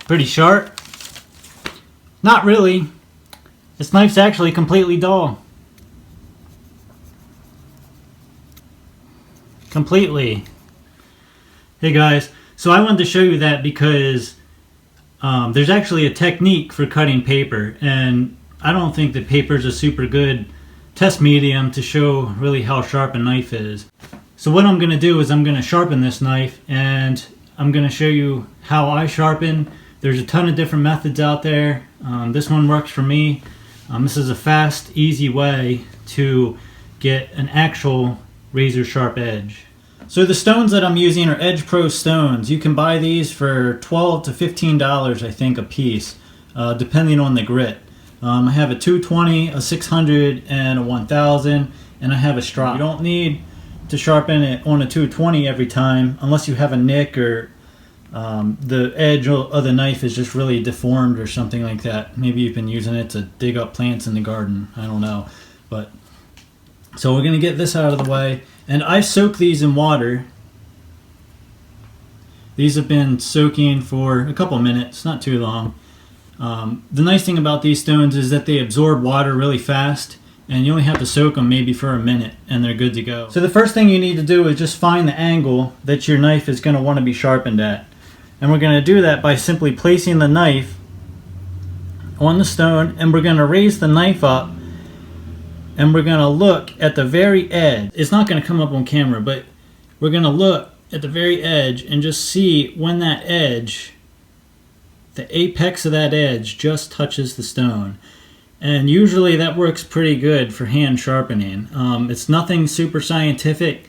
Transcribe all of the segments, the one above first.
Pretty sharp? Not really. This knife's actually completely dull. Completely. Hey guys, so I wanted to show you that because there's actually a technique for cutting paper, and I don't think that paper is a super good test medium to show really how sharp a knife is. So what I'm going to do is I'm going to sharpen this knife, and I'm going to show you how I sharpen. There's a ton of different methods out there. This one works for me. This is a fast, easy way to get an actual razor sharp edge. So the stones that I'm using are Edge Pro stones. You can buy these for $12 to $15, I think, a piece, depending on the grit. I have a 220, a 600, and a 1000, and I have a Strop. You don't need to sharpen it on a 220 every time unless you have a nick or the edge of the knife is just really deformed or something like that. Maybe you've been using it to dig up plants in the garden. I don't know. But so we're going to get this out of the way. And I soak these in water. These have been soaking for a couple minutes, not too long. The nice thing about these stones is that they absorb water really fast, and you only have to soak them maybe for a minute and they're good to go. So the first thing you need to do is just find the angle that your knife is going to want to be sharpened at. And we're going to do that by simply placing the knife on the stone, and we're going to raise the knife up, and we're going to look at the very edge. It's not going to come up on camera, but we're going to look at the very edge and just see when that edge, the apex of that edge, just touches the stone. And usually that works pretty good for hand sharpening. It's nothing super scientific.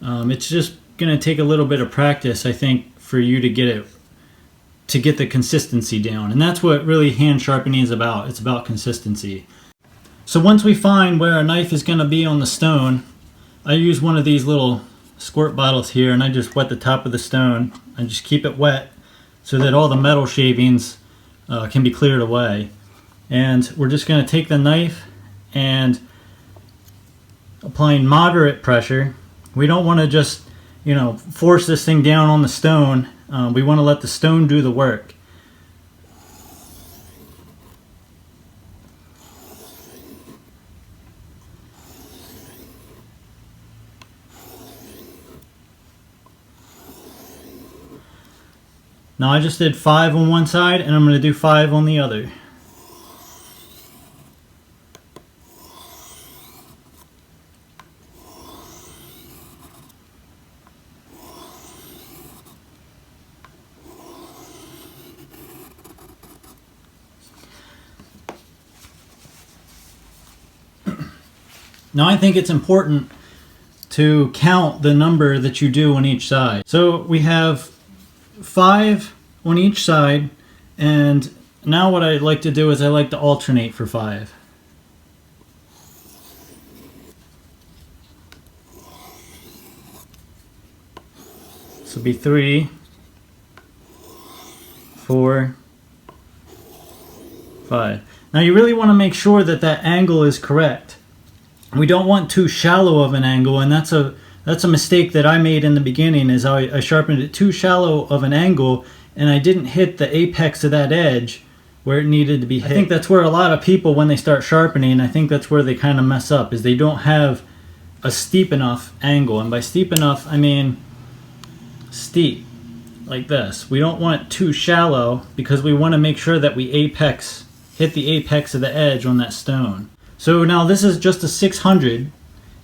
It's just going to take a little bit of practice, I think, for you to get the consistency down. And that's what really hand sharpening is about. It's about consistency. So once we find where our knife is going to be on the stone, I use one of these little squirt bottles here, and I just wet the top of the stone. I just keep it wet so that all the metal shavings can be cleared away. And we're just going to take the knife and applying moderate pressure. We don't want to just, force this thing down on the stone. We want to let the stone do the work. Now I just did 5 on one side, and I'm going to do 5 on the other. Now I think it's important to count the number that you do on each side. So we have 5 on each side, and now what I like to do is I like to alternate for 5. So it'll be 3, 4, 5. Now you really want to make sure that that angle is correct. We don't want too shallow of an angle, and that's a mistake that I made in the beginning, is I sharpened it too shallow of an angle, and I didn't hit the apex of that edge where it needed to be hit. I think that's where a lot of people, when they start sharpening, I think that's where they kind of mess up, is they don't have a steep enough angle. And by steep enough, I mean steep, like this. We don't want it too shallow because we want to make sure that we hit the apex of the edge on that stone. So now this is just a 600,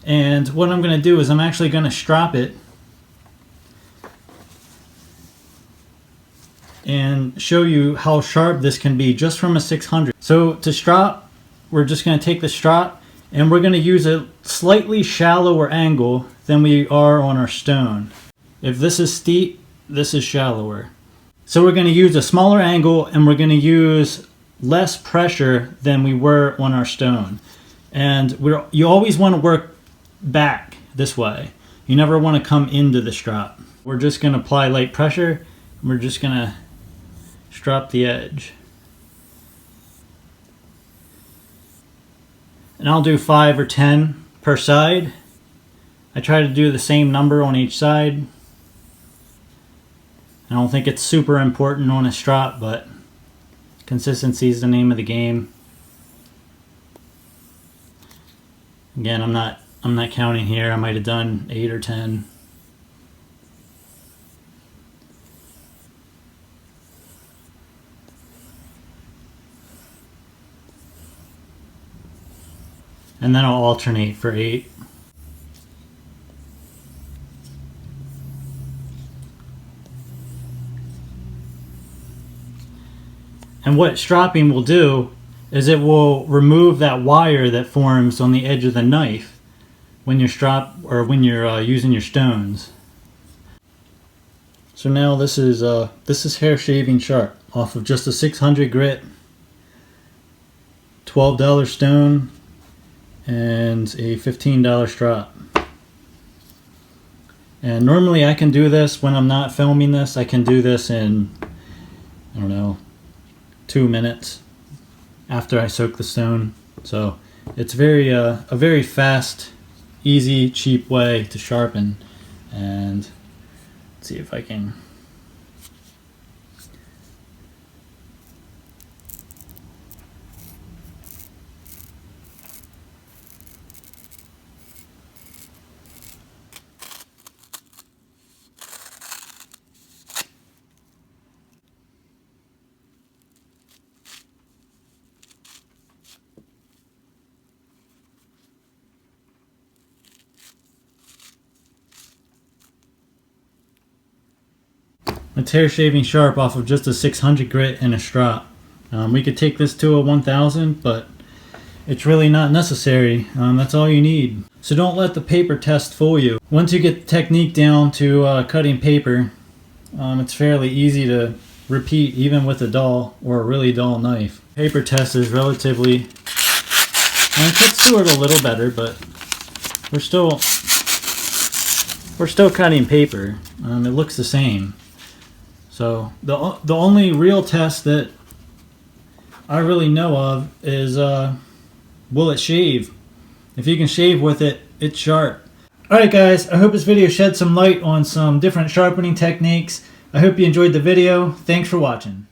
and what I'm going to do is I'm actually going to strop it and show you how sharp this can be just from a 600. So to strop, we're just going to take the strop, and we're going to use a slightly shallower angle than we are on our stone. If this is steep, this is shallower. So we're going to use a smaller angle, and we're going to use less pressure than we were on our stone. And you always want to work back this way. You never want to come into the strop. We're just going to apply light pressure, and we're just going to strop the edge. And I'll do 5 or 10 per side. I try to do the same number on each side. I don't think it's super important on a strop, but consistency is the name of the game. Again, I'm not counting here. I might have done 8 or 10. And then I'll alternate for 8. And what stropping will do is it will remove that wire that forms on the edge of the knife when you're using your stones. So now this is hair shaving sharp off of just a 600 grit, $12 stone, and a $15 strop. And normally I can do this when I'm not filming this. I can do this in, I don't know, 2 minutes after I soak the stone. So it's a very fast, easy, cheap way to sharpen. And let's see if I can. It's hair shaving sharp off of just a 600 grit and a strop. We could take this to a 1000, but it's really not necessary. That's all you need. So don't let the paper test fool you. Once you get the technique down to cutting paper, it's fairly easy to repeat even with a dull or a really dull knife. Paper test is relatively, and it cuts through it a little better, but we're still cutting paper. It looks the same. So the only real test that I really know of is will it shave? If you can shave with it, it's sharp. Alright guys, I hope this video shed some light on some different sharpening techniques. I hope you enjoyed the video. Thanks for watching.